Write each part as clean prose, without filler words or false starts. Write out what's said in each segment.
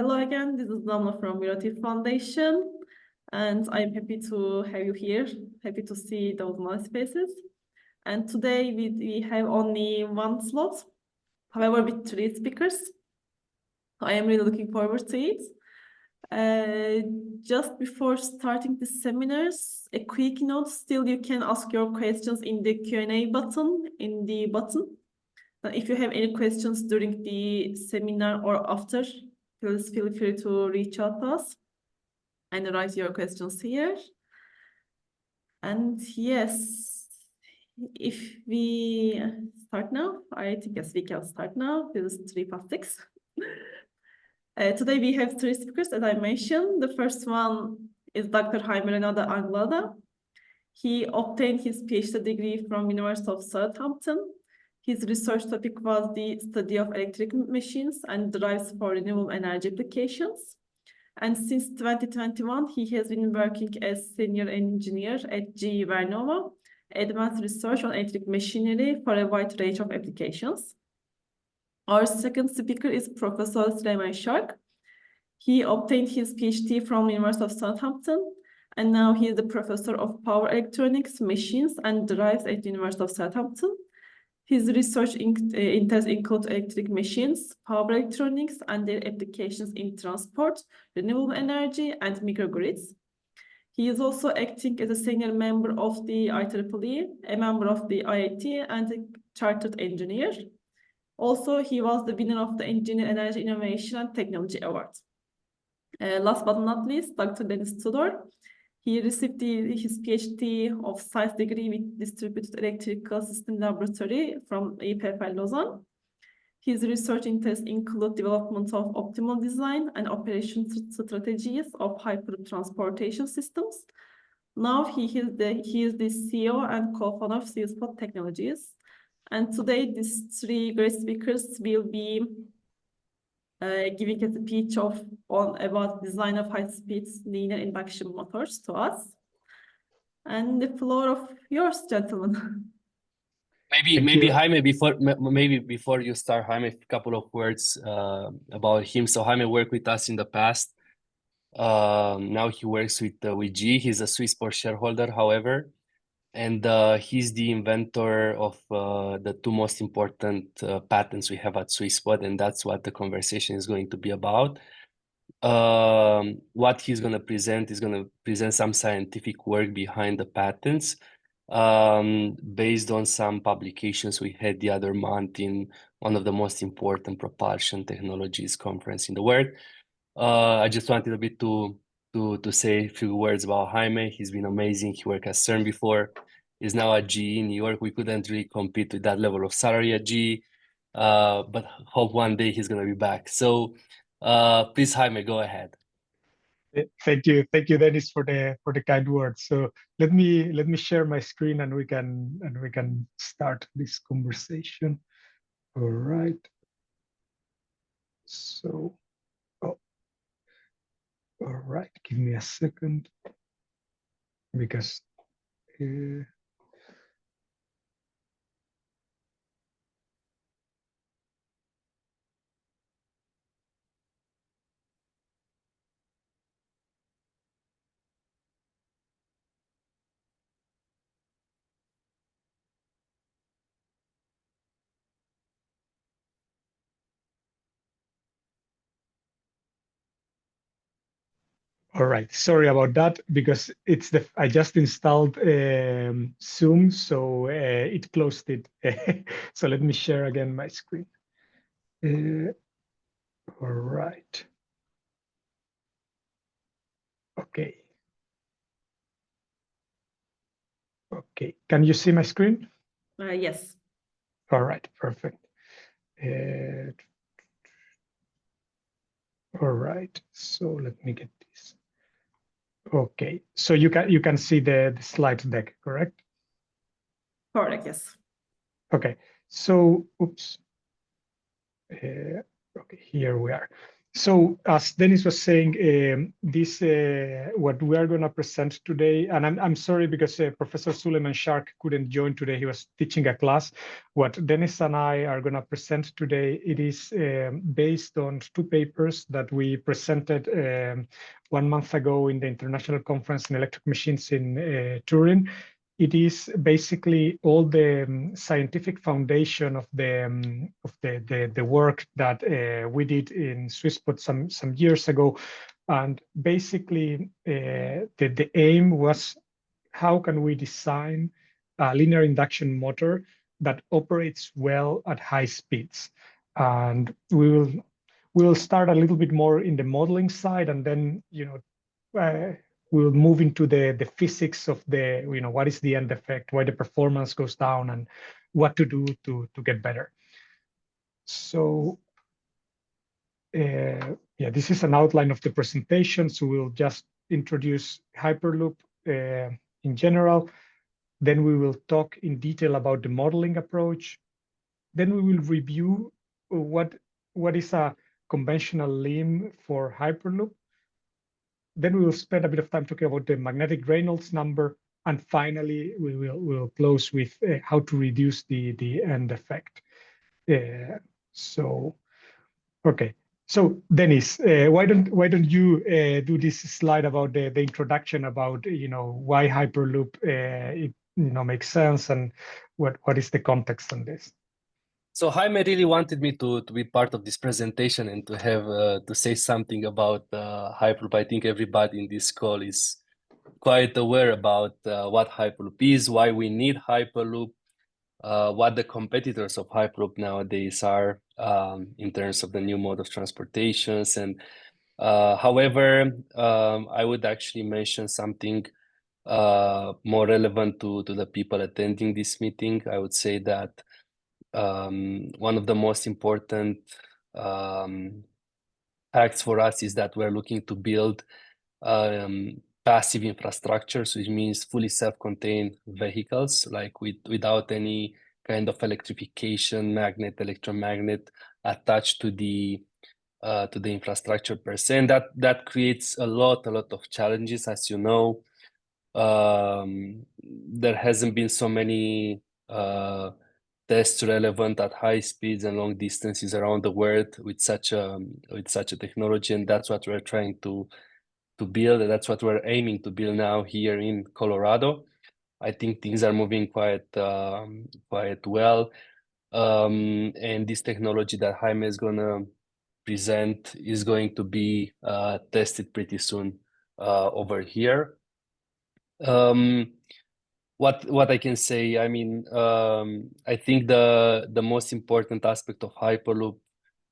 hello again. This is Damla from Virati Foundation, and I'm happy to have you here. Happy to see those nice faces. And today we have only one slot, however, with 3 speakers. I am really looking forward to it. Just before starting the seminars, a quick note, still you can ask your questions in the Q&A button in the button. If you have any questions during the seminar or after, please feel free to reach out to us and write your questions here. And yes, if we start now, I think yes, we can start now. This is 6:03. Today we have 3 speakers, as I mentioned. The first one is Dr. Jaime Renedo Anglada. He obtained his PhD degree from University of Southampton. His research topic was the study of electric machines and drives for renewable energy applications. And since 2021, he has been working as senior engineer at GE Vernova, advanced research on electric machinery for a wide range of applications. Our second speaker is Professor Suleiman Sharkh. He obtained his PhD from University of Southampton, and now he is the professor of power electronics, machines, and drives at the University of Southampton. His research interests include electric machines, power electronics, and their applications in transport, renewable energy, and microgrids. He is also acting as a senior member of the IEEE, a member of the IIT, and a chartered engineer. Also, he was the winner of the Engineer Energy Innovation and Technology Award. Last but not least, Dr. Denis Tudor. He received his PhD of Science degree with Distributed Electrical System Laboratory from EPFL Lausanne. His research interests include development of optimal design and operation strategies of Hyperloop transportation systems. Now he is the CEO and co-founder of Swisspod Technologies. And today these 3 great speakers will be giving a speech about design of high-speed linear induction motors to us. And the floor of yours, gentlemen. Maybe Jaime, before you start, Jaime, a couple of words about him. So Jaime worked with us in the past. Now he works with GE. He's a Swisspod shareholder, however, and he's the inventor of the 2 most important patents we have at Swisspod, and that's what the conversation is going to be about. What he's going to present is going to present some scientific work behind the patents, based on some publications we had the other month in one of the most important propulsion technologies conference in the world. I just wanted a bit to say a few words about Jaime. He's been amazing. He worked at CERN before. He's now at GE in New York. We couldn't really compete with that level of salary at GE, but hope one day he's going to be back. So please, Jaime, go ahead. Thank you, Denis, for the kind words. So let me share my screen and we can start this conversation. All right. So, all right. Give me a second because. All right, sorry about that because I just installed Zoom, so it closed it. So let me share again my screen. All right. Okay. Okay, can you see my screen? Yes. All right, perfect. All right, so let me get this. Okay, so you can see the slide deck, correct? Correct, yes. Okay, so oops. Okay, here we are. So as Denis was saying, this what we are going to present today, and I'm sorry because Professor Suleiman Sharkh couldn't join today. He was teaching a class. What Denis and I are going to present today, it is based on two papers that we presented 1 month ago in the International Conference in Electric Machines in Turin. It is basically all the scientific foundation of the work that we did in Swisspod some years ago, and basically the aim was how can we design a linear induction motor that operates well at high speeds, and we will start a little bit more in the modeling side, and then we'll move into the physics of what is the end effect, why the performance goes down, and what to do to get better. So yeah, this is an outline of the presentation. So we'll just introduce Hyperloop in general. Then we will talk in detail about the modeling approach. Then we will review what is a conventional limb for Hyperloop. Then we will spend a bit of time talking about the magnetic Reynolds number, and finally we will close with how to reduce the end effect. So, okay. So Denis, why don't you do this slide about the introduction about why Hyperloop it makes sense, and what is the context on this? So Jaime really wanted me to be part of this presentation and to have to say something about Hyperloop. I think everybody in this call is quite aware about what Hyperloop is, why we need Hyperloop, what the competitors of Hyperloop nowadays are in terms of the new mode of transportations. And however, I would actually mention something more relevant to the people attending this meeting. I would say that one of the most important facts for us is that we're looking to build passive infrastructure, so it means fully self-contained vehicles, like without any kind of electrification, magnet, electromagnet attached to the infrastructure per se. And that creates a lot of challenges, as you know. There hasn't been so many tests relevant at high speeds and long distances around the world with such a technology, and that's what we're trying to build, and that's what we're aiming to build now here in Colorado. I think things are moving quite well, and this technology that Jaime is gonna present is going to be tested pretty soon over here. What I can say, I mean, I think the most important aspect of Hyperloop,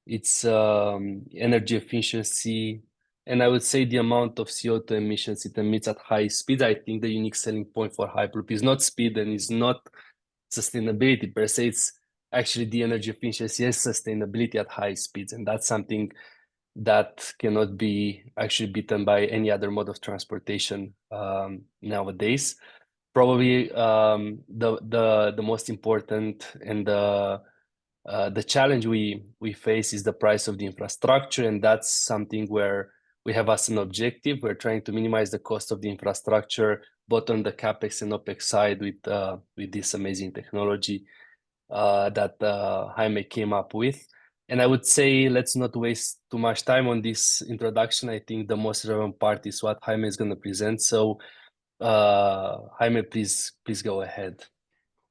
it's energy efficiency, and I would say the amount of CO2 emissions it emits at high speed. I think the unique selling point for Hyperloop is not speed and is not sustainability per se. It's actually the energy efficiency and sustainability at high speeds, and that's something that cannot be actually beaten by any other mode of transportation nowadays. Probably the most important and the challenge we face is the price of the infrastructure, and that's something where we have as an objective. We're trying to minimize the cost of the infrastructure, both on the capex and opex side, with this amazing technology that Jaime came up with. And I would say let's not waste too much time on this introduction. I think the most relevant part is what Jaime is going to present. So Jaime, please go ahead.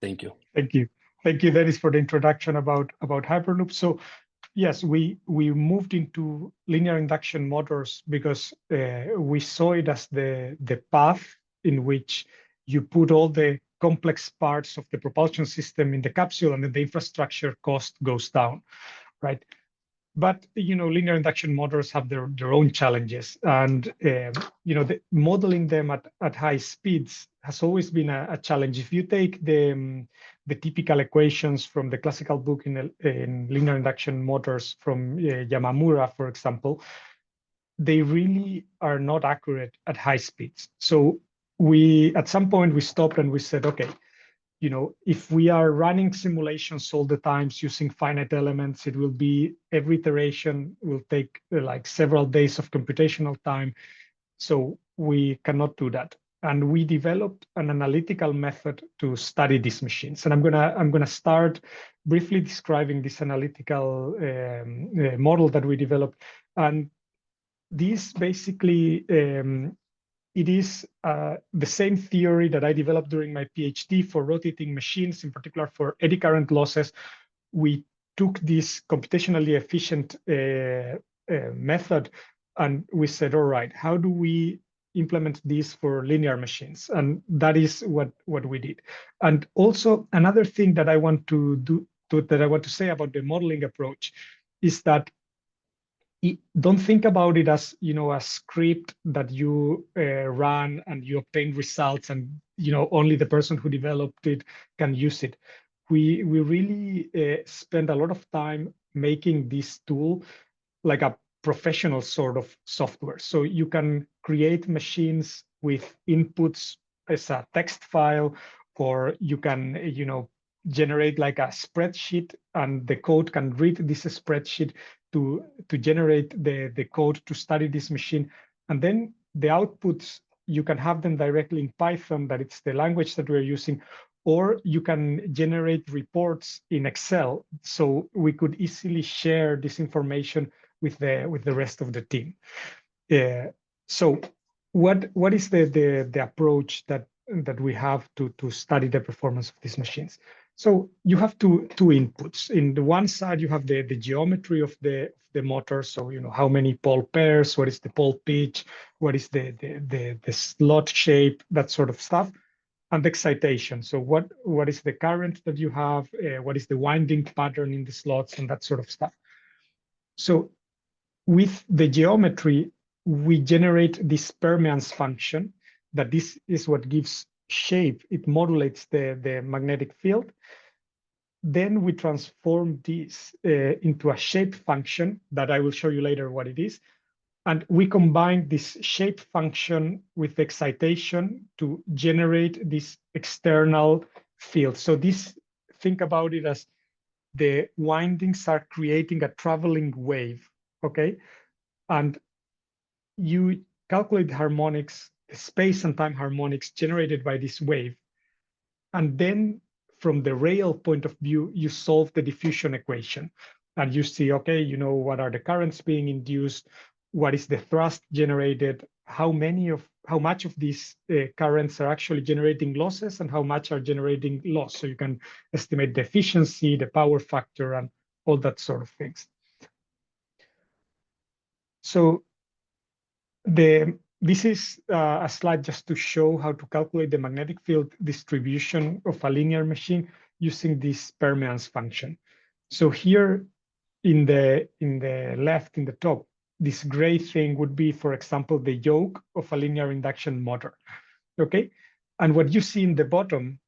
Thank you. Thank you, Denis, for the introduction about Hyperloop. So yes, we moved into linear induction motors because we saw it as the path in which you put all the complex parts of the propulsion system in the capsule, and then the infrastructure cost goes down, right? But linear induction motors have their own challenges, and modeling them at high speeds has always been a challenge. If you take the typical equations from the classical book in linear induction motors from Yamamura, for example, they really are not accurate at high speeds. So at some point we stopped and we said, okay, if we are running simulations all the times using finite elements, it will be every iteration will take like several days of computational time. So we cannot do that. And we developed an analytical method to study these machines. And I'm gonna start briefly describing this analytical model that we developed. And this basically it is the same theory that I developed during my PhD for rotating machines, in particular for eddy current losses. We took this computationally efficient method and we said, all right, how do we implement this for linear machines? And that is what we did. And also another thing that I want to say about the modeling approach is that don't think about it as a script that you run and you obtain results, and only the person who developed it can use it. We really spend a lot of time making this tool like a professional sort of software. So you can create machines with inputs as a text file, or you can generate like a spreadsheet, and the code can read this spreadsheet to generate the code to study this machine. And then the outputs, you can have them directly in Python, that it's the language that we're using, or you can generate reports in Excel. So we could easily share this information with the rest of the team. So what is the approach that we have to study the performance of these machines? So you have two inputs. In the one side, you have the geometry of the motor. So how many pole pairs, what is the pole pitch, what is the slot shape, that sort of stuff, and excitation. So what is the current that you have, what is the winding pattern in the slots, and that sort of stuff. So with the geometry, we generate this permeance function, that this is what gives shape. It modulates the magnetic field. Then we transform this into a shape function that I will show you later what it is. And we combine this shape function with excitation to generate this external field. So think about it as the windings are creating a traveling wave, okay? And you calculate the harmonics, the space and time harmonics generated by this wave. And then from the rail point of view, you solve the diffusion equation. And you see, okay, what are the currents being induced? What is the thrust generated? How much of these currents are actually generating losses, and how much are generating loss? So you can estimate the efficiency, the power factor, and all that sort of things. So this is a slide just to show how to calculate the magnetic field distribution of a linear machine using this permeance function. So here in the left, in the top, this gray thing would be, for example, the yoke of a linear induction motor, okay? And what you see in the bottom,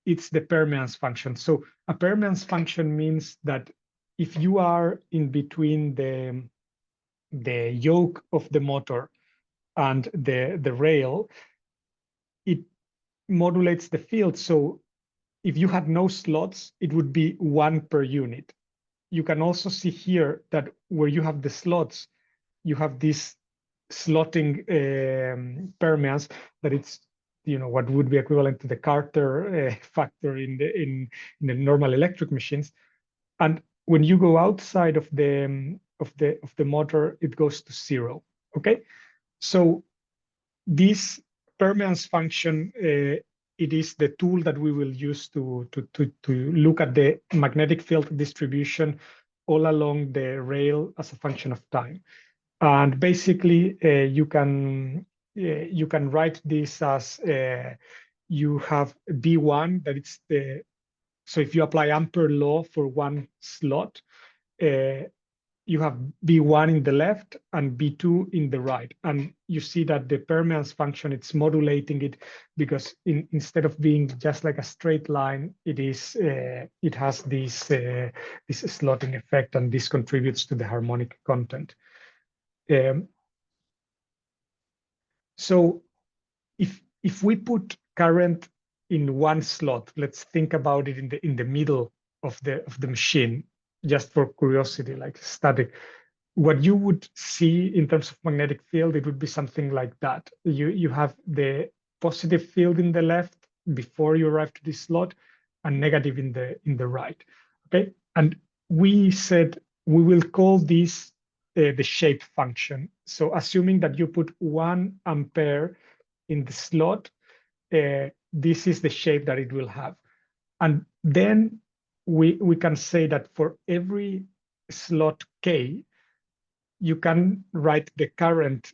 it's the permeance function. So a permeance function means that if you are in between the yoke of the motor and the rail, it modulates the field. So if you had no slots, it would be 1 per unit. You can also see here that where you have the slots, you have this slotting permeance, that it's what would be equivalent to the Carter factor in the normal electric machines. And when you go outside of the motor, it goes to 0. Okay. So this permeance function, it is the tool that we will use to look at the magnetic field distribution all along the rail as a function of time. And basically, you can write this as you have B1, that it's so if you apply Ampere law for one slot, you have B1 in the left and B2 in the right. And you see that the permeance function, it's modulating it, because instead of being just like a straight line, it has this slotting effect, and this contributes to the harmonic content. So if we put current in one slot. Let's think about it in the middle of the machine, just for curiosity, like static. What you would see in terms of magnetic field, it would be something like that. You have the positive field in the left before you arrive to this slot, and negative in the right. Okay, and we said we will call this the shape function. So assuming that you put 1 ampere in the slot, this is the shape that it will have. And then we can say that for every slot K, you can write the current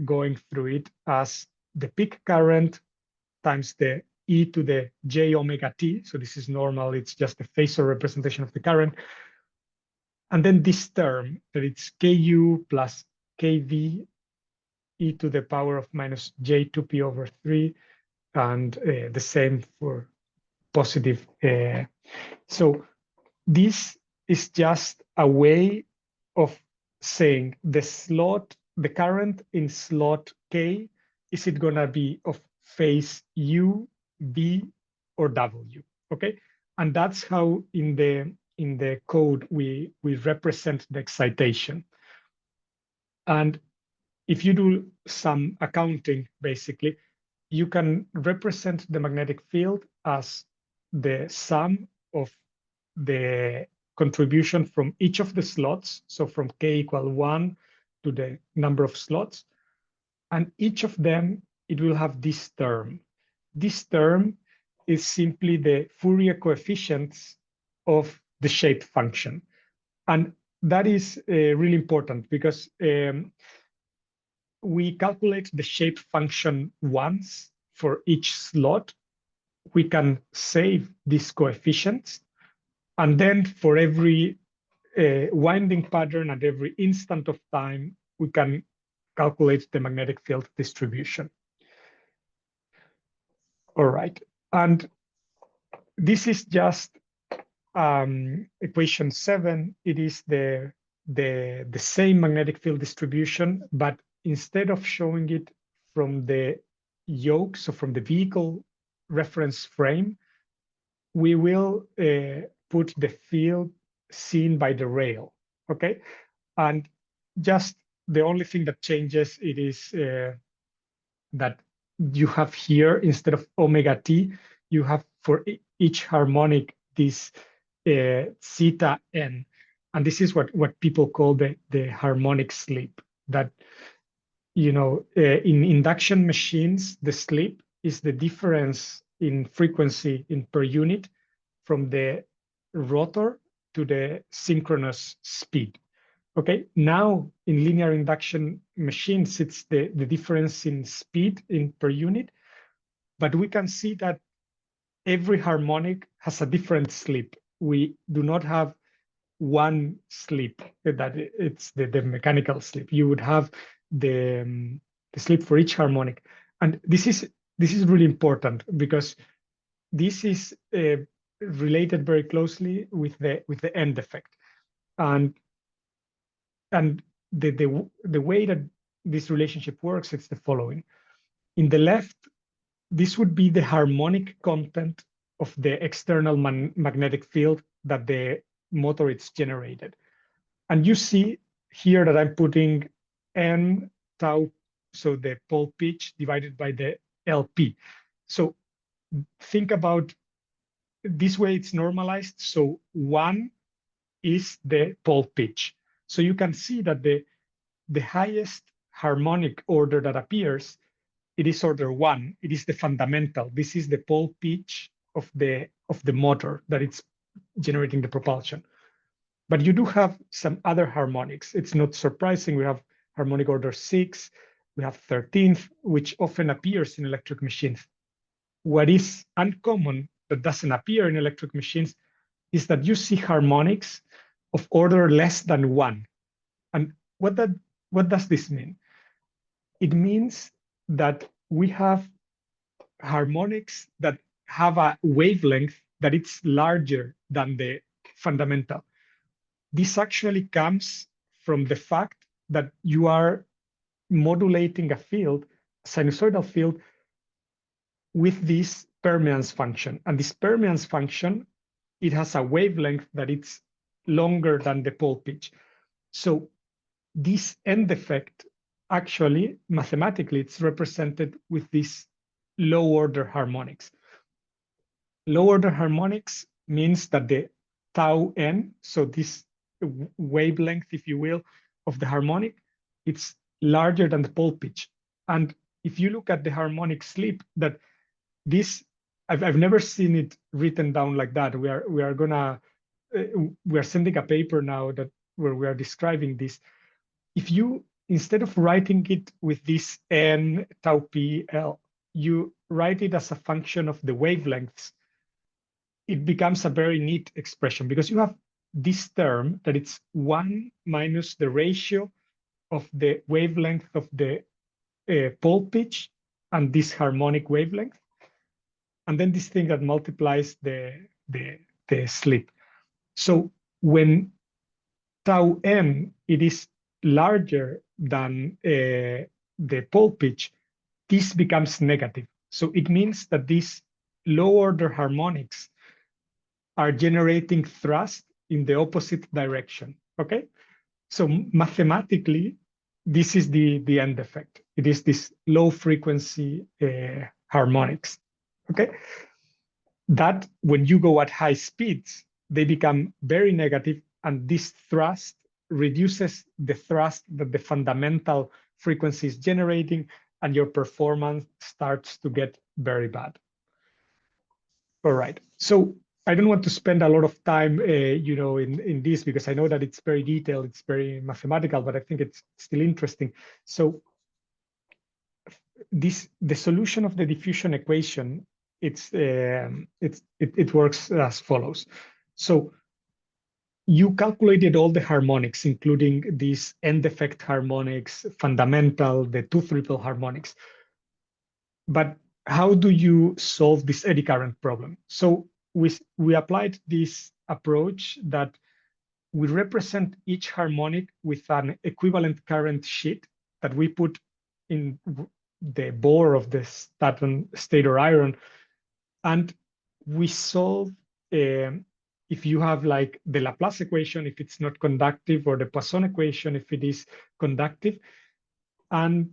going through it as the peak current times the e to the j omega t. So this is normal. It's just a phasor representation of the current. And then this term, that it's Ku plus Kv e to the power of minus j2p over 3, and the same for positive. So this is just a way of saying the current in slot K, is it gonna be of phase U, V, or W? Okay, and that's how in the code we represent the excitation. And if you do some accounting, basically, you can represent the magnetic field as the sum of the contribution from each of the slots, so from K equal 1 to the number of slots, and each of them, it will have this term. This term is simply the Fourier coefficients of the shape function. And that is really important, because we calculate the shape function once for each slot. We can save these coefficients, and then for every winding pattern at every instant of time, we can calculate the magnetic field distribution. All right, and this is just equation 7. It is the same magnetic field distribution, but instead of showing it from the yoke, so from the vehicle reference frame, we will put the field seen by the rail. Okay, and just the only thing that changes it is that you have here, instead of omega t, you have for each harmonic this zeta n, and this is what people call the harmonic slip. That, you know, in induction machines, the slip is the difference in frequency in per unit from the rotor to the synchronous speed. Okay, now in linear induction machines, it's the difference in speed in per unit, but we can see that every harmonic has a different slip. We do not have one slip, that it's the mechanical slip. You would have the slip for each harmonic. And this is really important, because this is related very closely with the end effect. And the way that this relationship works, it's the following. In the left, this would be the harmonic content of the external magnetic field that the motor is generated. And you see here that I'm putting n tau, so the pole pitch divided by the LP. So think about this way, it's normalized. So 1 is the pole pitch. So you can see that the highest harmonic order that appears, it is order 1. It is the fundamental. This is the pole pitch of the motor that it's generating the propulsion. But you do have some other harmonics. It's not surprising. We have harmonic order 6. We have 13th, which often appears in electric machines. What is uncommon that doesn't appear in electric machines is that you see harmonics of order less than 1. And what does this mean? It means that we have harmonics that have a wavelength that it's larger than the fundamental. This actually comes from the fact that you are modulating a field, sinusoidal field, with this permeance function. And this permeance function, it has a wavelength that it's longer than the pole pitch. So this end effect, actually, mathematically, it's represented with these low order harmonics. Low order harmonics means that the tau n, so this wavelength, if you will, of the harmonic, it's larger than the pole pitch. And if you look at the harmonic slip, that this, I've never seen it written down like that. We are sending a paper now that where we are describing this. If you, instead of writing it with this n tau p l, you write it as a function of the wavelengths, it becomes a very neat expression, because you have this term that it's 1 minus the ratio of the wavelength of the pole pitch and this harmonic wavelength, and then this thing that multiplies the slip. So when tau m, it is larger than the pole pitch, this becomes negative. So it means that these low order harmonics are generating thrust in the opposite direction, okay? So mathematically, this is the end effect. It is this low frequency harmonics, okay? That when you go at high speeds, they become very negative, and this thrust reduces the thrust that the fundamental frequency is generating, and your performance starts to get very bad. All right, so I don't want to spend a lot of time, in this, because I know that it's very detailed, it's very mathematical, but I think it's still interesting. So the solution of the diffusion equation, it works as follows. So you calculated all the harmonics, including these end effect harmonics, fundamental, the two triple harmonics. But how do you solve this eddy current problem? So we applied this approach that we represent each harmonic with an equivalent current sheet that we put in the bore of the stator iron, and we solve if you have like the Laplace equation, if it's not conductive, or the Poisson equation, if it is conductive. And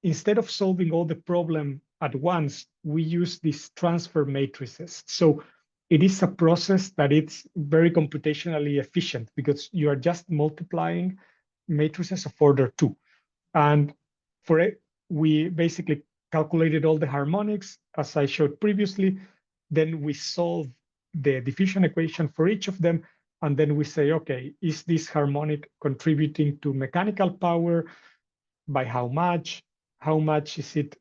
instead of solving all the problem at once, we use these transfer matrices. So it is a process that it's very computationally efficient, because you are just multiplying matrices of order 2. And for it, we basically calculated all the harmonics, as I showed previously. Then we solve the diffusion equation for each of them. And then we say, okay, is this harmonic contributing to mechanical power? By how much? How much is it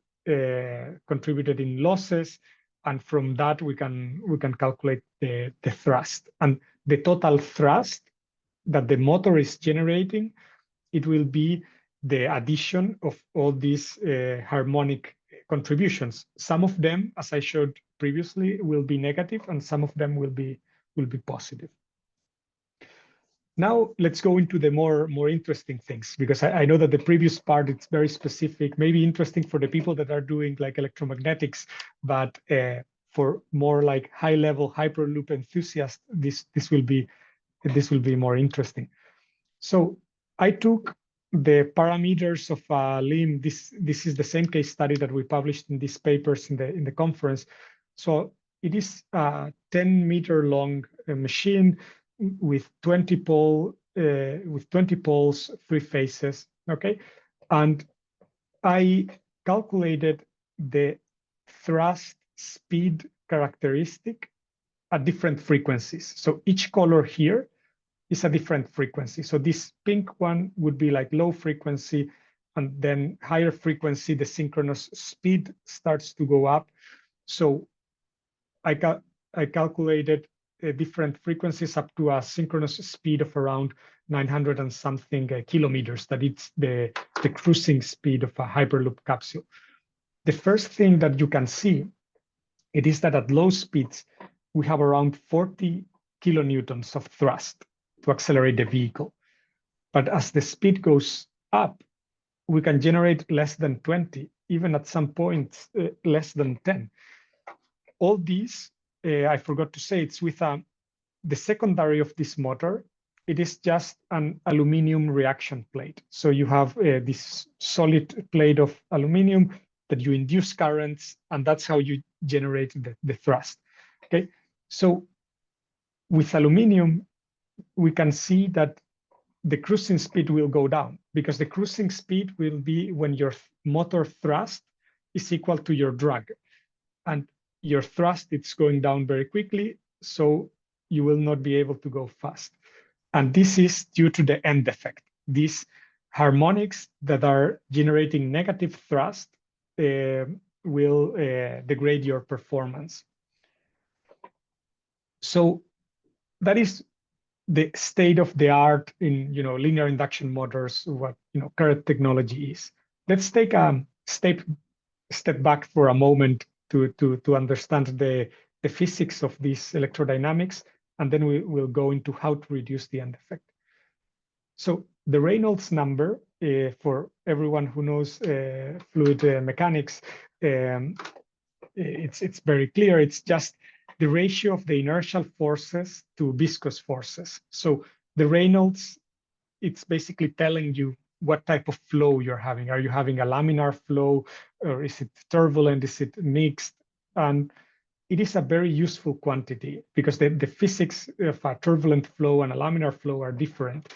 contributed in losses? And from that, we can calculate the thrust. And the total thrust that the motor is generating, it will be the addition of all these harmonic contributions. Some of them, as I showed previously, will be negative, and some of them will be positive. Now let's go into the more interesting things, because I know that the previous part, it's very specific, maybe interesting for the people that are doing like electromagnetics, but for more like high-level Hyperloop enthusiasts, this will be more interesting. So I took the parameters of a limb. This is the same case study that we published in these papers in the conference. So it is a 10-meter long machine with 20 poles, 3 phases. Okay, and I calculated the thrust speed characteristic at different frequencies. So each color here is a different frequency. So this pink one would be like low frequency, and then higher frequency, the synchronous speed starts to go up. So I calculated different frequencies up to a synchronous speed of around 900 and something kilometers. That it's the cruising speed of a Hyperloop capsule. The first thing that you can see, it is that at low speeds, we have around 40 kilonewtons of thrust to accelerate the vehicle. But as the speed goes up, we can generate less than 20, even at some points less than 10. all these, I forgot to say, it's with the secondary of this motor. It is just an aluminum reaction plate. So you have this solid plate of aluminum that you induce currents, and that's how you generate the thrust. Okay, so with aluminum, we can see that the cruising speed will go down, because the cruising speed will be when your motor thrust is equal to your drag. And your thrust, it's going down very quickly, so you will not be able to go fast. And this is due to the end effect. These harmonics that are generating negative thrust will degrade your performance. So that is the state of the art in linear induction motors, what current technology is. Let's take a step back for a moment to understand the physics of these electrodynamics, and then we will go into how to reduce the end effect. So the Reynolds number, for everyone who knows fluid mechanics, it's very clear. It's just the ratio of the inertial forces to viscous forces. So the Reynolds, it's basically telling you what type of flow you're having. Are you having a laminar flow, or is it turbulent? Is it mixed? And it is a very useful quantity, because the physics of a turbulent flow and a laminar flow are different.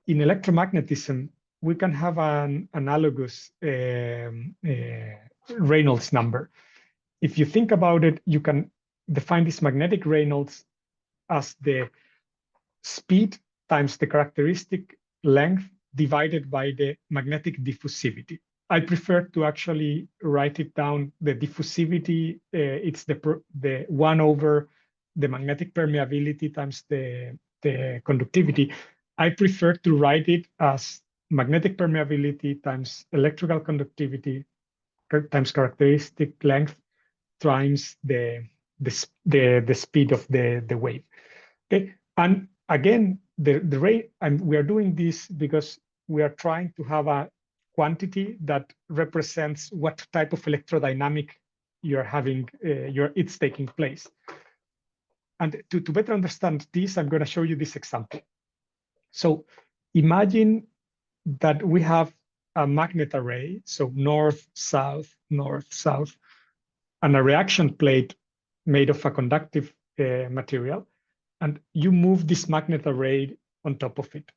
In electromagnetism, we can have an analogous Reynolds number. If you think about it, you can define this magnetic Reynolds as the speed times the characteristic length divided by the magnetic diffusivity. I prefer to actually write it down. The diffusivity, it's the 1 over the magnetic permeability times the conductivity. I prefer to write it as magnetic permeability times electrical conductivity times characteristic length times the speed of the wave. Okay, and again, the rate, and we are doing this because we are trying to have a quantity that represents what type of electrodynamic you're having, it's taking place. And to better understand this, I'm going to show you this example. So imagine that we have a magnet array, so north, south, and a reaction plate made of a conductive material, and you move this magnet array on top of it.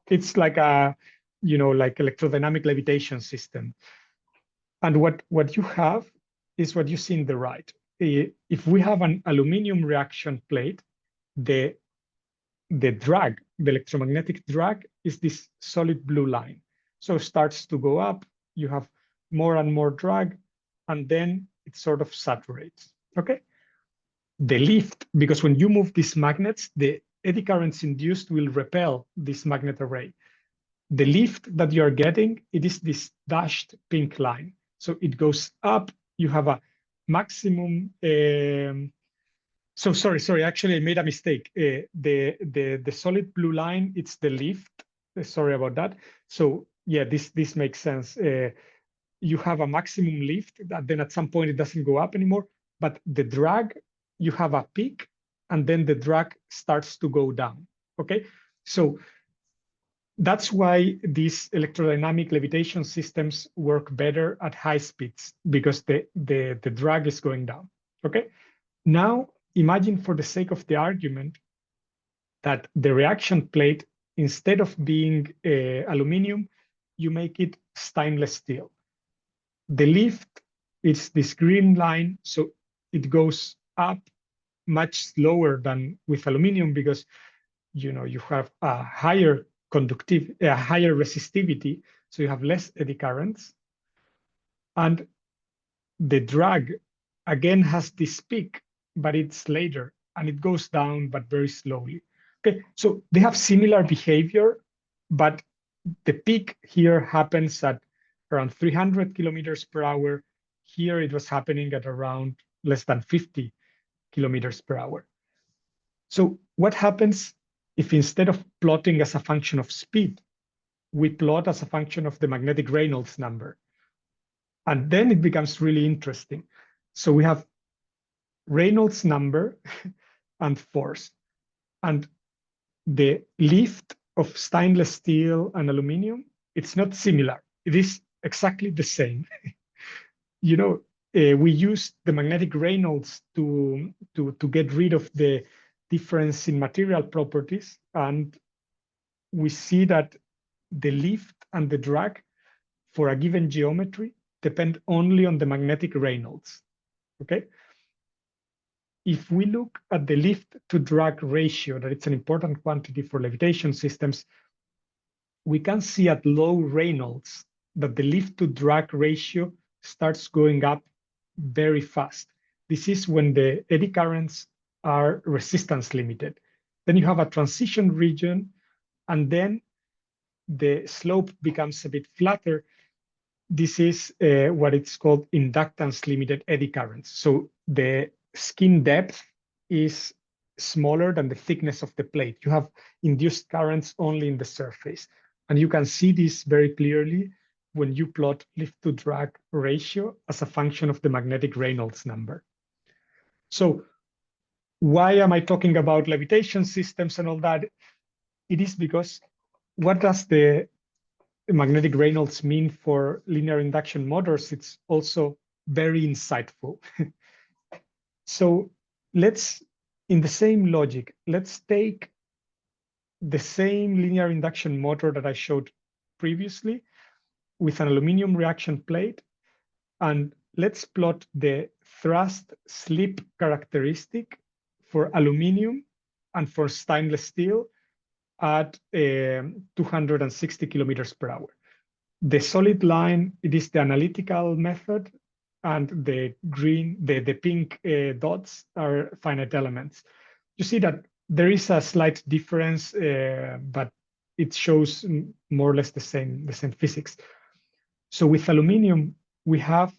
It's like a, like electrodynamic levitation system. And what you have is what you see in the right. If we have an aluminum reaction plate, the drag, the electromagnetic drag, is this solid blue line. So it starts to go up, you have more and more drag, and then it sort of saturates, okay? The lift, because when you move these magnets, the eddy currents induced will repel this magnet array. The lift that you're getting, it is this dashed pink line. So it goes up, you have a maximum, so sorry, actually I made a mistake. The solid blue line, it's the lift, sorry about that. So yeah, this makes sense. You have a maximum lift, that then at some point it doesn't go up anymore, but the drag, you have a peak, and then the drag starts to go down, okay? So that's why these electrodynamic levitation systems work better at high speeds, because the drag is going down, okay? Now, imagine, for the sake of the argument, that the reaction plate, instead of being aluminum, you make it stainless steel. The lift is this green line, so it goes up much slower than with aluminum, because you have a higher higher resistivity, so you have less eddy currents. And the drag again has this peak, but it's later, and it goes down, but very slowly. Okay, so they have similar behavior, but the peak here happens at around 300 kilometers per hour. Here it was happening at around less than 50 kilometers per hour. So what happens if, instead of plotting as a function of speed, we plot as a function of the magnetic Reynolds number? And then it becomes really interesting. So we have Reynolds number and force. And the lift of stainless steel and aluminum, it's not similar. It is exactly the same. You know, we use the magnetic Reynolds to get rid of the difference in material properties. And we see that the lift and the drag for a given geometry depend only on the magnetic Reynolds, okay? If we look at the lift to drag ratio, that it's an important quantity for levitation systems, we can see at low Reynolds that the lift to drag ratio starts going up very fast. This is when the eddy currents are resistance limited. Then you have a transition region, and then the slope becomes a bit flatter. This is what it's called inductance limited eddy currents. So the skin depth is smaller than the thickness of the plate. You have induced currents only in the surface. And you can see this very clearly when you plot lift to drag ratio as a function of the magnetic Reynolds number. So why am I talking about levitation systems and all that? It is because what does the magnetic Reynolds mean for linear induction motors? It's also very insightful. So let's, in the same logic, let's take the same linear induction motor that I showed previously with an aluminum reaction plate, and let's plot the thrust slip characteristic for aluminum and for stainless steel at 260 kilometers per hour. The solid line, it is the analytical method, and the green, the pink dots are finite elements. You see that there is a slight difference, but it shows more or less the same physics. So with aluminum, we have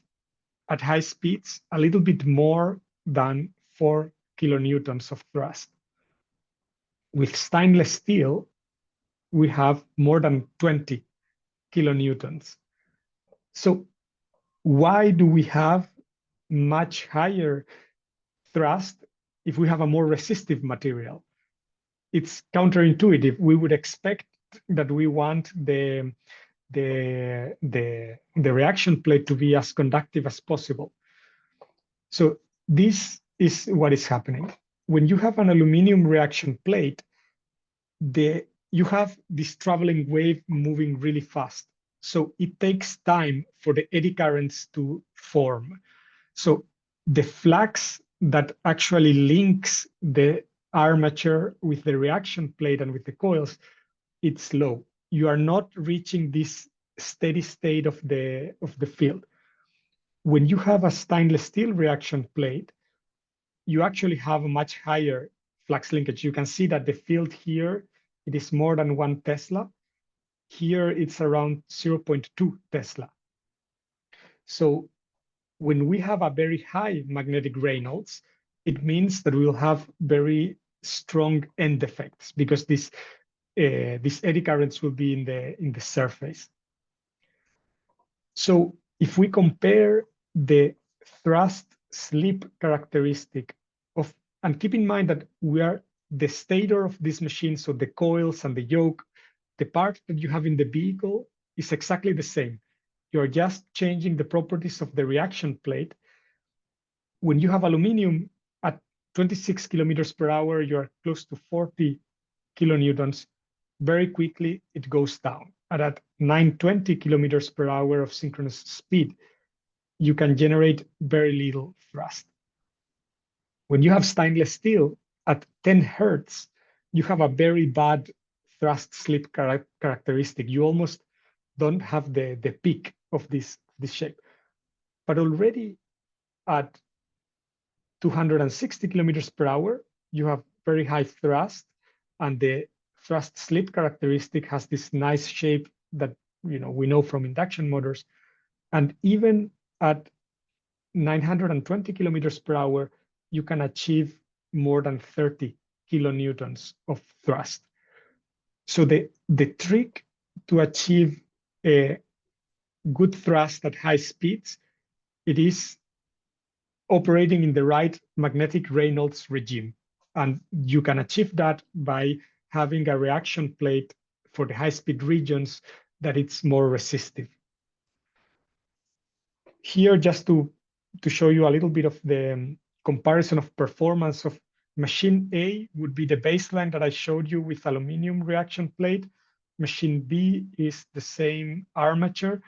at high speeds a little bit more than 4 kilonewtons of thrust. With stainless steel, we have more than 20 kilonewtons. So why do we have much higher thrust if we have a more resistive material? It's counterintuitive. We would expect that we want the reaction plate to be as conductive as possible. So this is what is happening. When you have an aluminum reaction plate, you have this traveling wave moving really fast. So it takes time for the eddy currents to form. So the flux that actually links the armature with the reaction plate and with the coils, it's slow. You are not reaching this steady state of the field. When you have a stainless steel reaction plate, you actually have a much higher flux linkage. You can see that the field here, it is more than 1 Tesla. Here it's around 0.2 Tesla. So when we have a very high magnetic Reynolds, it means that we will have very strong end effects because these eddy currents will be in the surface. So if we compare the thrust slip characteristic of, and keep in mind that we are the stator of this machine, so the coils and the yoke, the part that you have in the vehicle is exactly the same. You're just changing the properties of the reaction plate. When you have aluminum at 26 kilometers per hour, you're close to 40 kilonewtons. Very quickly, it goes down. And at 920 kilometers per hour of synchronous speed, you can generate very little thrust. When you have stainless steel at 10 hertz, you have a very bad thrust slip characteristic. You almost don't have the peak of this shape. But already at 260 kilometers per hour, you have very high thrust, and the thrust slip characteristic has this nice shape that we know from induction motors. And even at 920 kilometers per hour, you can achieve more than 30 kilonewtons of thrust. So the trick to achieve a good thrust at high speeds, it is operating in the right magnetic Reynolds regime. And you can achieve that by having a reaction plate for the high-speed regions that it's more resistive. Here, just to show you a little bit of the comparison of performance of machine A would be the baseline that I showed you with aluminum reaction plate. Machine B is the same armature,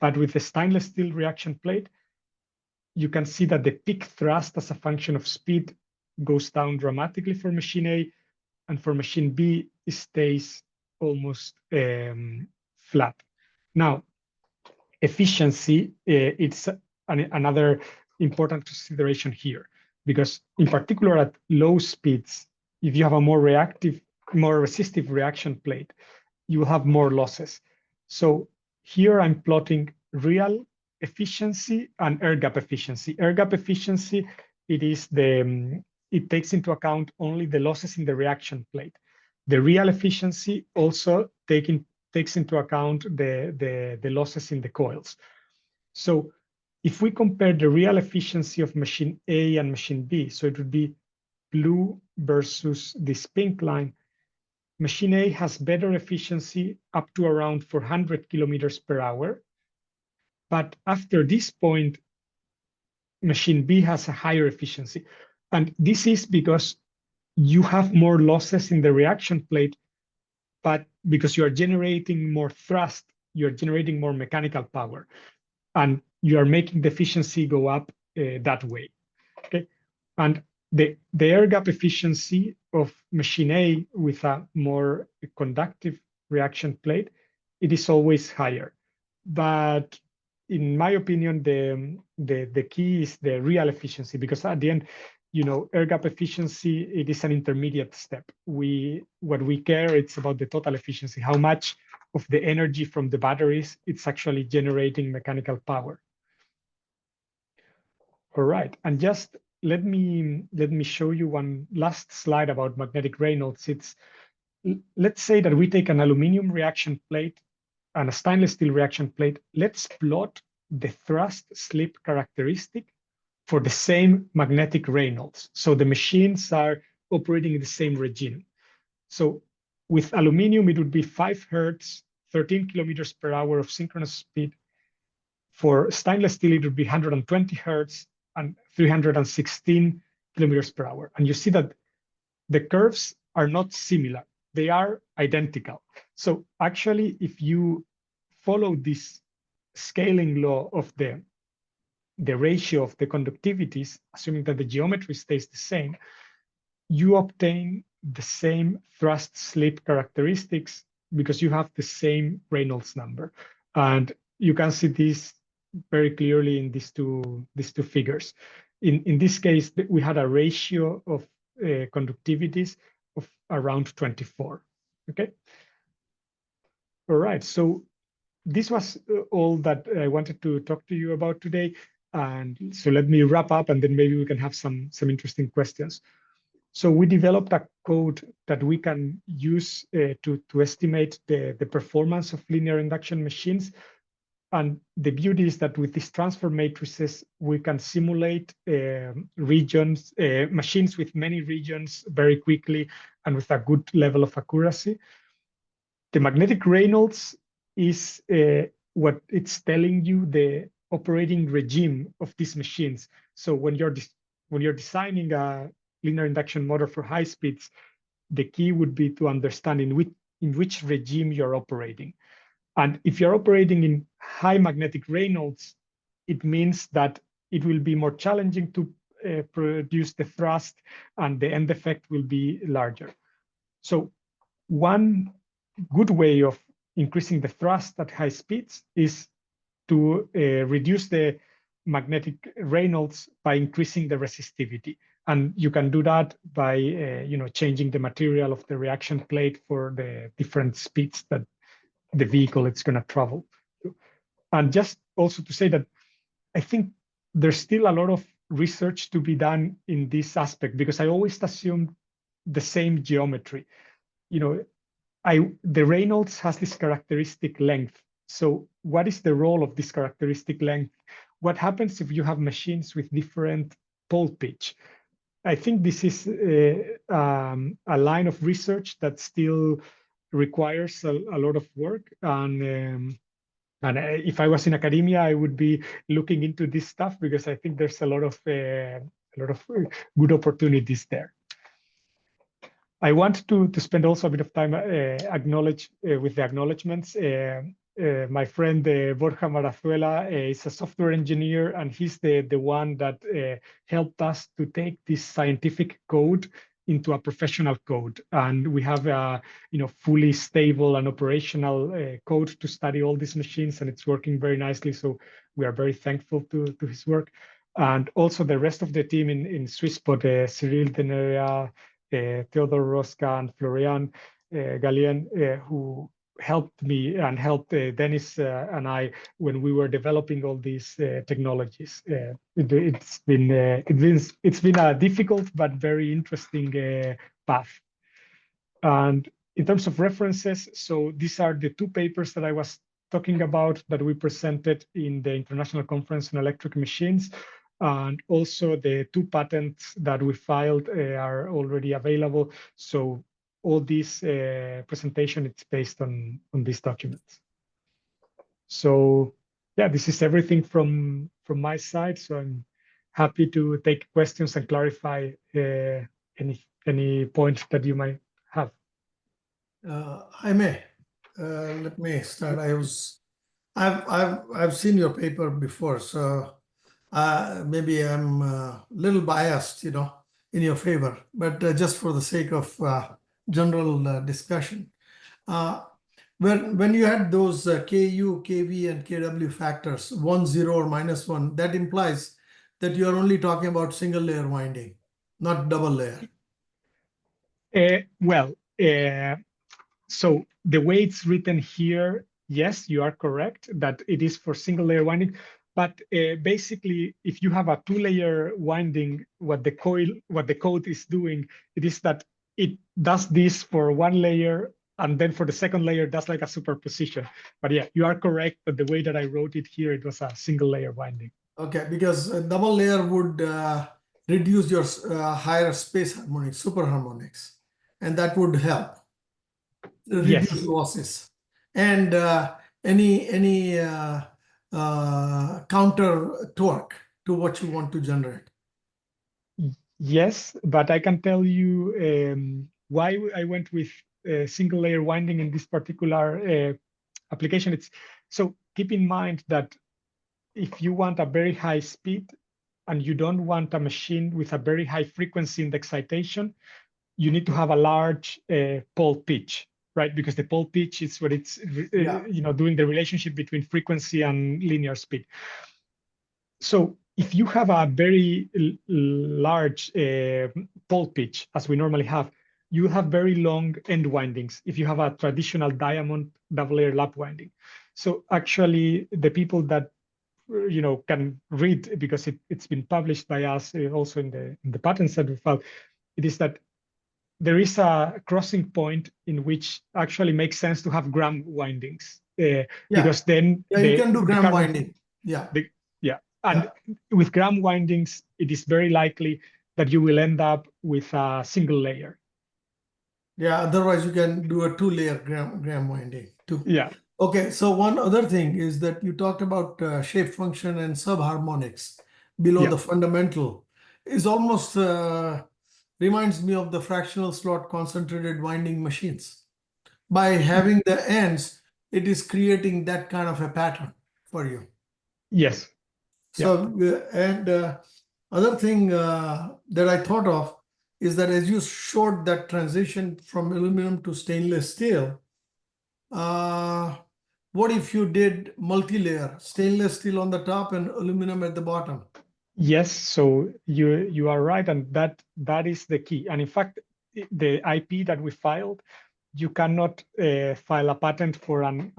but with the stainless steel reaction plate. You can see that the peak thrust as a function of speed goes down dramatically for machine A, and for machine B, it stays almost flat. Now, efficiency, it's another important consideration here, because in particular at low speeds, if you have a more resistive reaction plate, you will have more losses. So here I'm plotting real efficiency and air gap efficiency. Air gap efficiency, it takes into account only the losses in the reaction plate. The real efficiency also takes into account the losses in the coils. So if we compare the real efficiency of machine A and machine B, so it would be blue versus this pink line, machine A has better efficiency up to around 400 kilometers per hour. But after this point, machine B has a higher efficiency. And this is because you have more losses in the reaction plate, but because you are generating more thrust, you're generating more mechanical power, and you are making the efficiency go up that way. Okay, and the air gap efficiency of machine A with a more conductive reaction plate, it is always higher. But in my opinion, the key is the real efficiency, because at the end, air gap efficiency, it is an intermediate step. What we care, it's about the total efficiency, how much of the energy from the batteries it's actually generating mechanical power. All right, and just let me show you one last slide about magnetic Reynolds. Let's say that we take an aluminum reaction plate and a stainless steel reaction plate. Let's plot the thrust slip characteristic for the same magnetic Reynolds. So the machines are operating in the same regime. So with aluminum, it would be 5 hertz, 13 kilometers per hour of synchronous speed. For stainless steel, it would be 120 hertz and 316 kilometers per hour. And you see that the curves are not similar. They are identical. So actually, if you follow this scaling law of the ratio of the conductivities, assuming that the geometry stays the same, you obtain the same thrust slip characteristics because you have the same Reynolds number. And you can see this very clearly in these two figures. In this case, we had a ratio of conductivities of around 24. Okay. All right. So this was all that I wanted to talk to you about today. And so let me wrap up, and then maybe we can have some interesting questions. So we developed a code that we can use to estimate the performance of linear induction machines. And the beauty is that with these transfer matrices, we can simulate regions, machines with many regions very quickly and with a good level of accuracy. The magnetic Reynolds is what it's telling you the operating regime of these machines. So when you're designing a linear induction motor for high speeds, the key would be to understand in which regime you're operating. And if you're operating in high magnetic Reynolds, it means that it will be more challenging to produce the thrust, and the end effect will be larger. So one good way of increasing the thrust at high speeds is to reduce the magnetic Reynolds by increasing the resistivity. And you can do that by changing the material of the reaction plate for the different speeds that the vehicle it's going to travel to. And just also to say that I think there's still a lot of research to be done in this aspect, because I always assumed the same geometry. The Reynolds has this characteristic length. So what is the role of this characteristic length? What happens if you have machines with different pole pitch. I think this is a line of research that still requires a lot of work. And if I was in academia, I would be looking into this stuff because I think there's a lot of good opportunities there. I want to spend also a bit of time with the acknowledgements. My friend Borja Marazuela is a software engineer, and he's the one that helped us to take this scientific code into a professional code. And we have a fully stable and operational code to study all these machines, and it's working very nicely. So we are very thankful to his work. And also the rest of the team in Swisspod, Cyril Deneria, Theodore Rosca, and Florian Galien, who helped me and helped Denis and I when we were developing all these technologies. It's been a difficult but very interesting path. And in terms of references, so these are the two papers that I was talking about that we presented in the International Conference on Electric Machines. And also the two patents that we filed are already available. So all this presentation, it's based on these documents. So yeah, this is everything from my side. So I'm happy to take questions and clarify any points that you might have. Jaime, let me start. I've seen your paper before, so maybe I'm a little biased, in your favor, but just for the sake of general discussion. When you had those Ku, Kv, and Kw factors, 1, 0, or -1, that implies that you are only talking about single layer winding, not double layer. So the way it's written here, yes, you are correct that it is for single layer winding. But basically, if you have a 2-layer winding, what the code is doing, it is that it does this for 1 layer, and then for the 2nd layer, does like a superposition. But yeah, you are correct that the way that I wrote it here, it was a single layer winding. Okay, because a double layer would reduce your higher space harmonics, super harmonics, and that would help reduce losses. And any counter torque to what you want to generate. Yes, but I can tell you why I went with single layer winding in this particular application. So keep in mind that if you want a very high speed and you don't want a machine with a very high frequency in the excitation, you need to have a large pole pitch, right? Because the pole pitch is what it's doing the relationship between frequency and linear speed. So if you have a very large pole pitch, as we normally have, you have very long end windings if you have a traditional diamond double layer lap winding. So actually the people that can read, because it's been published by us also in the patents that we filed, it is that there is a crossing point in which actually makes sense to have gram windings because then you can do gram winding. And with gram windings, it is very likely that you will end up with a single layer. Yeah, otherwise you can do a 2-layer gram winding too. Yeah. Okay, so one other thing is that you talked about shape function and subharmonics below the fundamental. Is almost reminds me of the fractional slot concentrated winding machines. By having the ends, it is creating that kind of a pattern for you. Yes. So, and other thing that I thought of is that as you showed that transition from aluminum to stainless steel, what if you did multi-layer, stainless steel on the top and aluminum at the bottom? Yes, so you are right, and that is the key. And in fact, the IP that we filed, you cannot file a patent for an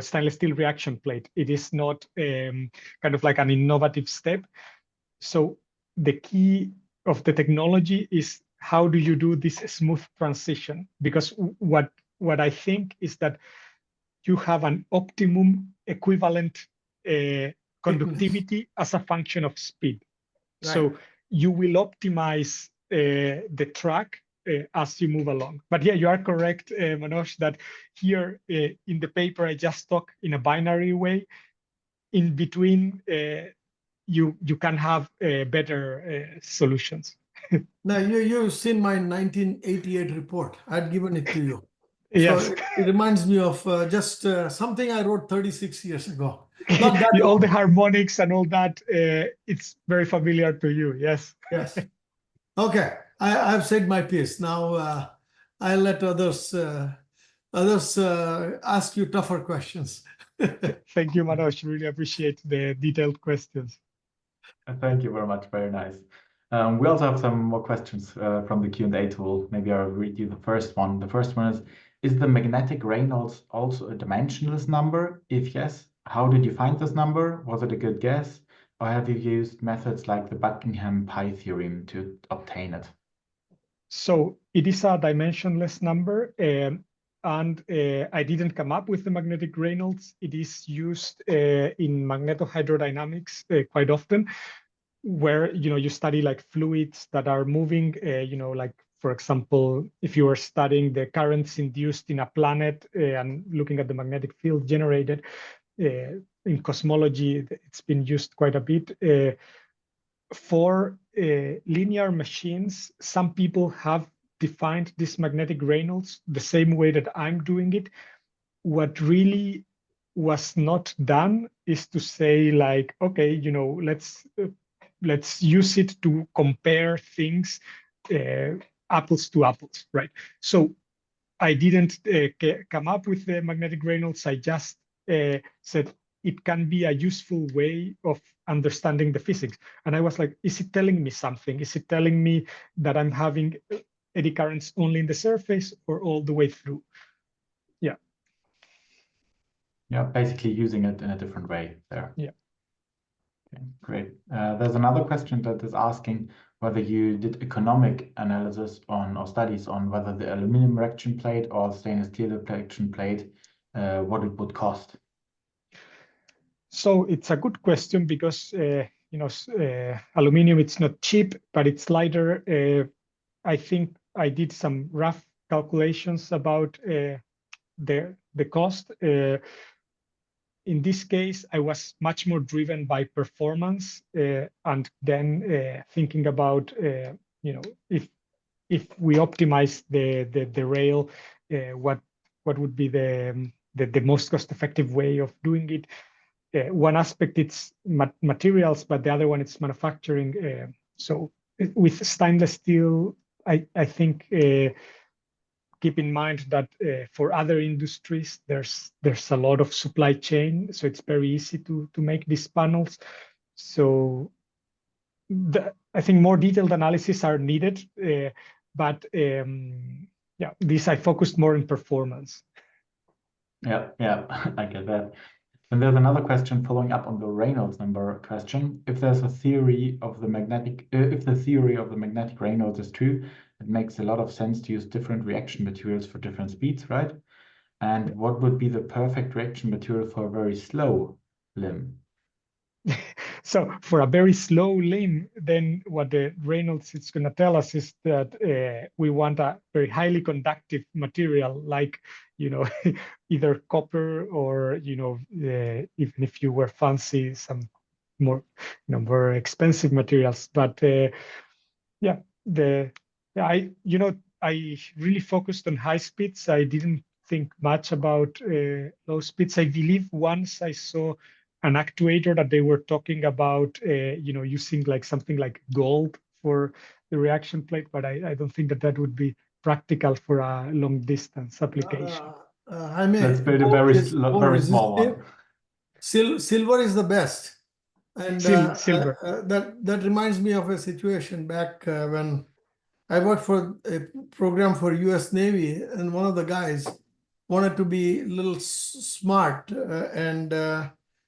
stainless steel reaction plate. It is not kind of like an innovative step. So the key of the technology is how do you do this smooth transition? Because what I think is that you have an optimum equivalent conductivity as a function of speed. Right. So you will optimize the track as you move along. But yeah, you are correct, Manoj, that here in the paper, I just talk in a binary way. In between, you can have better solutions. Now, you've seen my 1988 report. I'd given it to you. Yes. So it reminds me of just something I wrote 36 years ago. Not that all long. the harmonics and all that, it's very familiar to you. Yes. Yes. Okay. I've said my piece. Now I'll let others ask you tougher questions. Thank you, Manoj. Really appreciate the detailed questions. Thank you very much. Very nice. We also have some more questions from the Q&A tool. Maybe I'll read you the first one. The first one is the magnetic Reynolds also a dimensionless number? If yes, how did you find this number? Was it a good guess? Or have you used methods like the Buckingham pi theorem to obtain it? So it is a dimensionless number. And I didn't come up with the magnetic Reynolds. It is used in magnetohydrodynamics quite often, where you study like fluids that are moving. Like for example, if you are studying the currents induced in a planet and looking at the magnetic field generated in cosmology, it's been used quite a bit. For linear machines, some people have defined this magnetic Reynolds the same way that I'm doing it. What really was not done is to say like, okay, let's use it to compare things apples to apples, right? So I didn't come up with the magnetic Reynolds. I just said it can be a useful way of understanding the physics. And I was like, is it telling me something? Is it telling me that I'm having eddy currents only in the surface or all the way through? Yeah. Yeah, basically using it in a different way there. Yeah. Okay, great. There's another question that is asking whether you did economic analysis on or studies on whether the aluminum reaction plate or stainless steel reaction plate, what it would cost. So it's a good question because aluminum, it's not cheap, but it's lighter. I think I did some rough calculations about the cost. In this case, I was much more driven by performance and then thinking about, if we optimize the rail, what would be the most cost-effective way of doing it. One aspect it's materials, but the other one it's manufacturing. So with stainless steel, I think keep in mind that for other industries, there's a lot of supply chain, so it's very easy to make these panels. So I think more detailed analysis are needed, but yeah, this I focused more on performance. Yeah, I get that. And there's another question following up on the Reynolds number question. If there's a theory of the magnetic, if the theory of the magnetic Reynolds is true, it makes a lot of sense to use different reaction materials for different speeds, right? And what would be the perfect reaction material for a very slow limb? So for a very slow limb, then what the Reynolds is going to tell us is that we want a very highly conductive material, like either copper or even if you were fancy, some more more expensive materials. But yeah, I really focused on high speeds. I didn't think much about low speeds. I believe once I saw an actuator that they were talking about, using like something like gold for the reaction plate, but I don't think that would be practical for a long distance application. Jaime, let's build a very small one. Silver is the best. And silver. That reminds me of a situation back when I worked for a program for US Navy, and one of the guys wanted to be a little smart,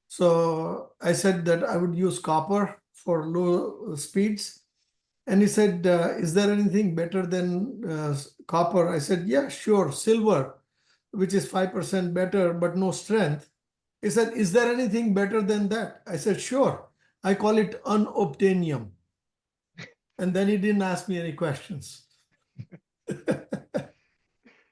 so I said that I would use copper for low speeds. And he said, is there anything better than copper? I said, yeah, sure, silver, which is 5% better, but no strength. He said, is there anything better than that? I said, sure. I call it unobtainium. and then he didn't ask me any questions.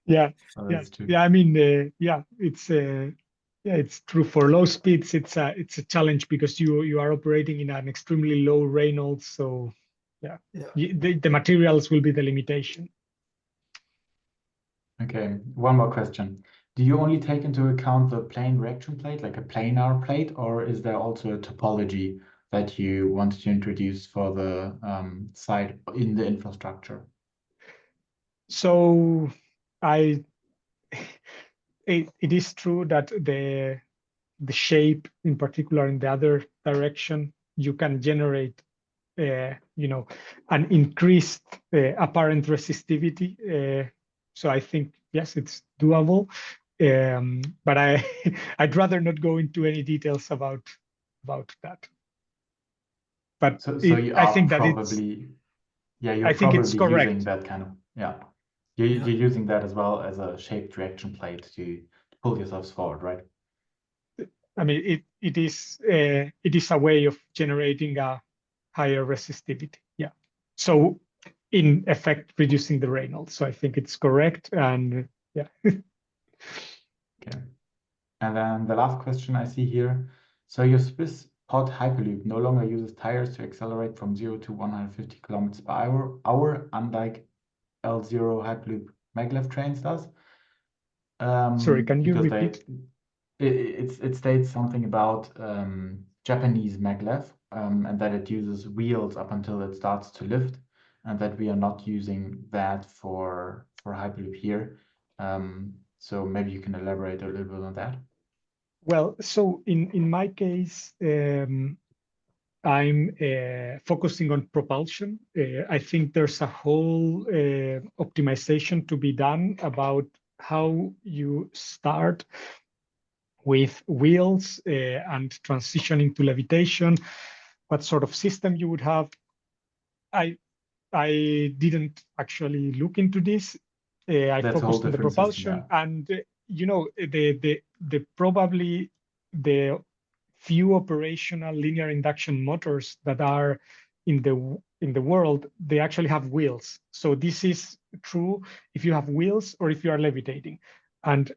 Yeah, So yeah, that's true. yeah. I mean, yeah, it's true for low speeds. It's a challenge because you are operating in an extremely low Reynolds. So yeah, the materials will be the limitation. Okay, one more question. Do you only take into account the plane reaction plate, like a planar plate, or is there also a topology that you want to introduce for the site in the infrastructure? So it is true that the shape, in particular in the other direction, you can generate an increased apparent resistivity. So I think, yes, it's doable. But I'd rather not go into any details about that. But So you I are think that probably, you're I think it's probably using correct. that kind of, you're using that as well as a shaped reaction plate to pull yourselves forward, right? I mean, it is a way of generating a higher resistivity. Yeah. So in effect, reducing the Reynolds. So I think it's correct. And yeah. Okay. And then the last question I see here. So your Swisspod Hyperloop no longer uses tires to accelerate from 0 to 150 kilometers per hour, unlike L0 Hyperloop maglev trains does. Sorry, can you repeat? It states something about Japanese maglev and that it uses wheels up until it starts to lift, and that we are not using that for Hyperloop here. So maybe you can elaborate a little bit on that. Well, so in my case, I'm focusing on propulsion. I think there's a whole optimization to be done about how you start with wheels and transitioning to levitation, what sort of system you would have. I didn't actually look into this. I That's a whole focused on the different propulsion, system, and the probably the few operational linear induction motors that are in the world, they actually have wheels. So this is true if you have wheels or if you are levitating. And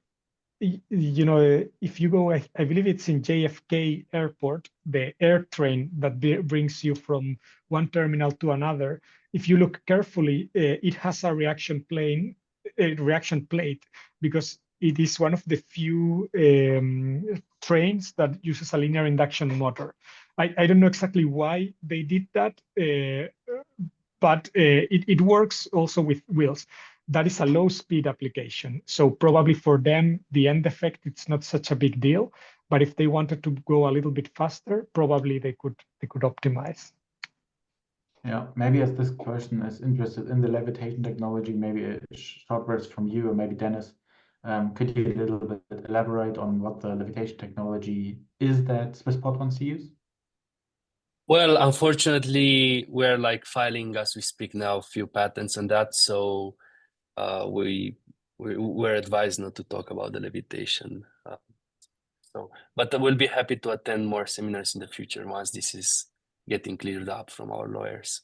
if you go, I believe it's in JFK Airport, the air train that brings you from one terminal to another. If you look carefully, it has a reaction plate, because it is one of the few trains that uses a linear induction motor. I don't know exactly why they did that, but it works also with wheels. That is a low speed application. So probably for them, the end effect, it's not such a big deal. But if they wanted to go a little bit faster, probably they could optimize. Yeah, maybe as this person is interested in the levitation technology, maybe a short words from you or maybe Denis. Could you a little bit elaborate on what the levitation technology is that Swisspod wants to use? Well, unfortunately, we're like filing as we speak now a few patents on that, so we're advised not to talk about the levitation. But we'll be happy to attend more seminars in the future once this is getting cleared up from our lawyers.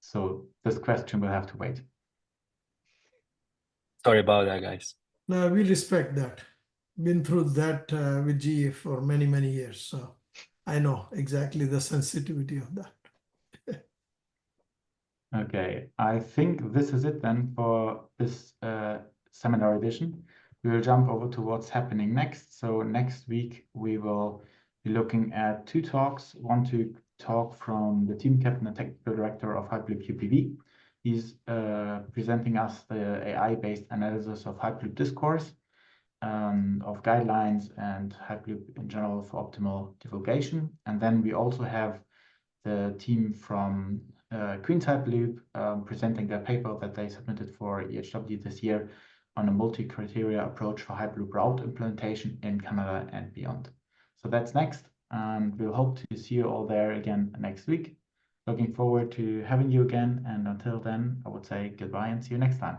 So this question will have to wait. Sorry about that, guys. No, we respect that. Been through that with GE for many, many years. So I know exactly the sensitivity of that. Okay, I think this is it then for this seminar edition. We will jump over to what's happening next. So next week we will be looking at two talks. One talk from the team captain and technical director of Hyperloop UPV. He's presenting us the AI-based analysis of Hyperloop discourse, of guidelines and Hyperloop in general for optimal divulgation. And then we also have the team from Queen's Hyperloop presenting their paper that they submitted for EHW this year on a multi-criteria approach for Hyperloop route implementation in Canada and beyond. So that's next, and we'll hope to see you all there again next week. Looking forward to having you again, and until then, I would say goodbye and see you next time.